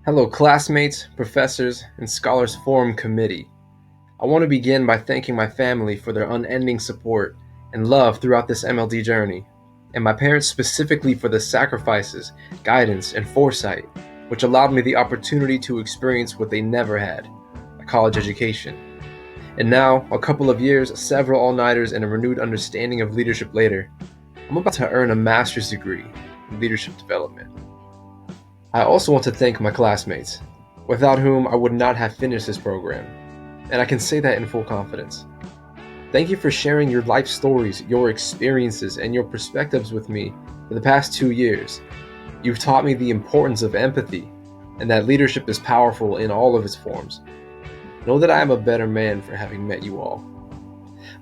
Hello, classmates, professors, and Scholars Forum Committee. I want to begin by thanking my family for their unending support and love throughout this MLD journey, and my parents specifically for the sacrifices, guidance, and foresight, which allowed me the opportunity to experience what they never had, a college education. And now, a couple of years, several all-nighters, and a renewed understanding of leadership later, I'm about to earn a master's degree in leadership development. I also want to thank my classmates, without whom I would not have finished this program, and I can say that in full confidence. Thank you for sharing your life stories, your experiences, and your perspectives with me for the past 2 years. You've taught me the importance of empathy, and that leadership is powerful in all of its forms. Know that I am a better man for having met you all.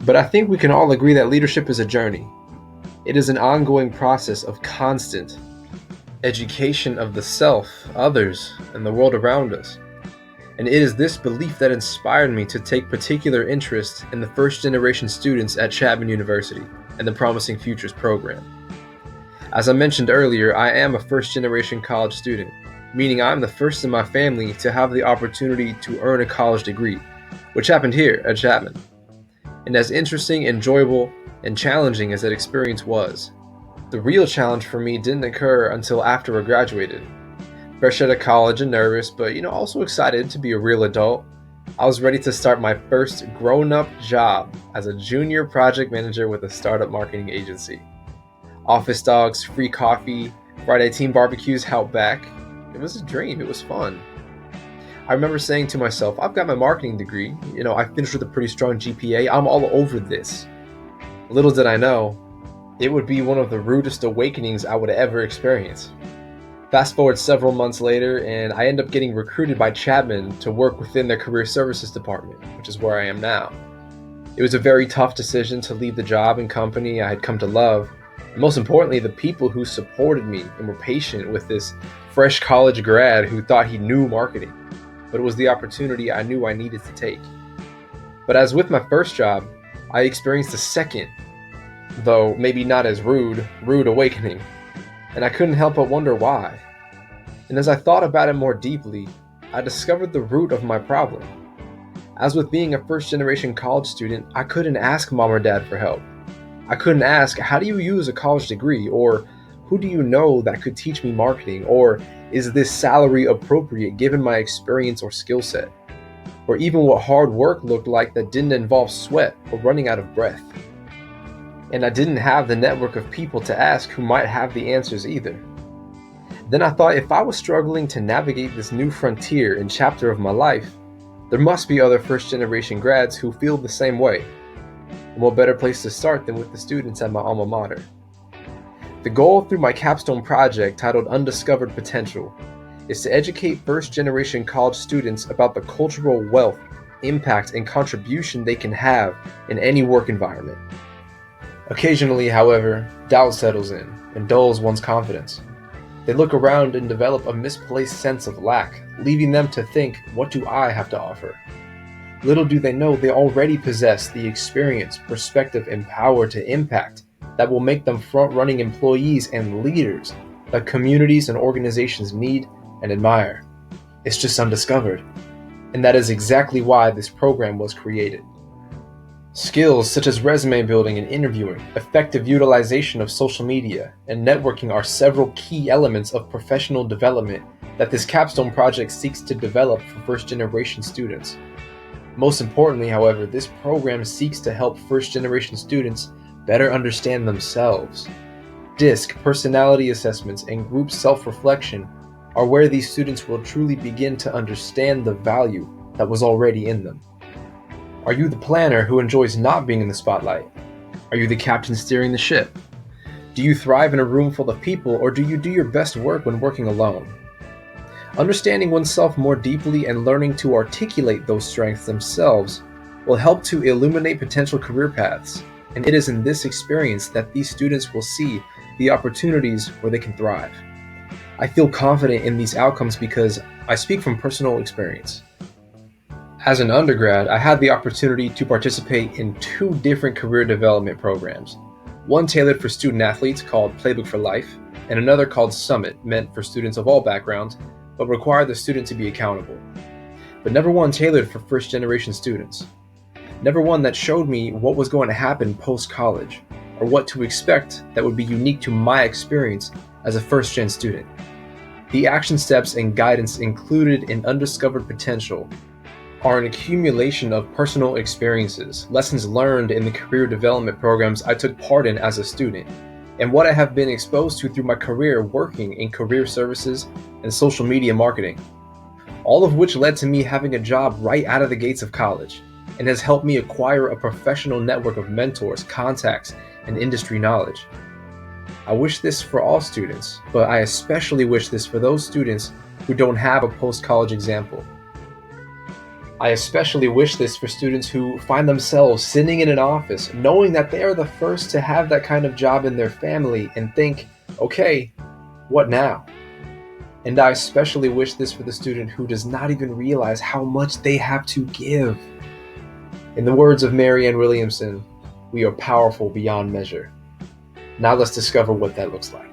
But I think we can all agree that leadership is a journey. It is an ongoing process of constant education of the self, others, and the world around us. And it is this belief that inspired me to take particular interest in the first generation students at Chapman University and the Promising Futures program. As I mentioned earlier, I am a first generation college student, meaning I'm the first in my family to have the opportunity to earn a college degree, which happened here at Chapman. And as interesting, enjoyable, and challenging as that experience was, the real challenge for me didn't occur until after I graduated. Fresh out of college and nervous, but also excited to be a real adult, I was ready to start my first grown-up job as a junior project manager with a startup marketing agency. Office dogs, free coffee, Friday team barbecues out back. It was a dream, it was fun. I remember saying to myself, I've got my marketing degree, I finished with a pretty strong GPA, I'm all over this. Little did I know, it would be one of the rudest awakenings I would ever experience. Fast forward several months later, and I end up getting recruited by Chapman to work within their career services department, which is where I am now. It was a very tough decision to leave the job and company I had come to love, and most importantly, the people who supported me and were patient with this fresh college grad who thought he knew marketing, but it was the opportunity I knew I needed to take. But as with my first job, I experienced a second, though maybe not as rude awakening, and I couldn't help but wonder why. And as I thought about it more deeply, I discovered the root of my problem. As with being a first-generation college student, I couldn't ask mom or dad for help. I couldn't ask, how do you use a college degree? Or who do you know that could teach me marketing? Or is this salary appropriate given my experience or skill set? Or even what hard work looked like that didn't involve sweat or running out of breath. And I didn't have the network of people to ask who might have the answers either. Then I thought, if I was struggling to navigate this new frontier and chapter of my life, there must be other first-generation grads who feel the same way. And what better place to start than with the students at my alma mater? The goal through my Capstone Project, titled Undiscovered Potential, is to educate first-generation college students about the cultural wealth, impact, and contribution they can have in any work environment. Occasionally, however, doubt settles in and dulls one's confidence. They look around and develop a misplaced sense of lack, leaving them to think, what do I have to offer? Little do they know they already possess the experience, perspective, and power to impact that will make them front-running employees and leaders that communities and organizations need and admire. It's just undiscovered. And that is exactly why this program was created. Skills such as resume building and interviewing, effective utilization of social media, and networking are several key elements of professional development that this Capstone Project seeks to develop for first-generation students. Most importantly, however, this program seeks to help first-generation students better understand themselves. DISC, personality assessments, and group self-reflection are where these students will truly begin to understand the value that was already in them. Are you the planner who enjoys not being in the spotlight? Are you the captain steering the ship? Do you thrive in a room full of people, or do you do your best work when working alone? Understanding oneself more deeply and learning to articulate those strengths themselves will help to illuminate potential career paths, and it is in this experience that these students will see the opportunities where they can thrive. I feel confident in these outcomes because I speak from personal experience. As an undergrad, I had the opportunity to participate in 2 different career development programs, one tailored for student athletes called Playbook for Life, and another called Summit, meant for students of all backgrounds, but required the student to be accountable. But never one tailored for first-generation students. Never one that showed me what was going to happen post-college, or what to expect that would be unique to my experience as a first-gen student. The action steps and guidance included in Undiscovered Potential are an accumulation of personal experiences, lessons learned in the career development programs I took part in as a student, and what I have been exposed to through my career working in career services and social media marketing, all of which led to me having a job right out of the gates of college, and has helped me acquire a professional network of mentors, contacts, and industry knowledge. I wish this for all students, but I especially wish this for those students who don't have a post-college example. I especially wish this for students who find themselves sitting in an office knowing that they are the first to have that kind of job in their family and think, okay, what now? And I especially wish this for the student who does not even realize how much they have to give. In the words of Marianne Williamson, we are powerful beyond measure. Now let's discover what that looks like.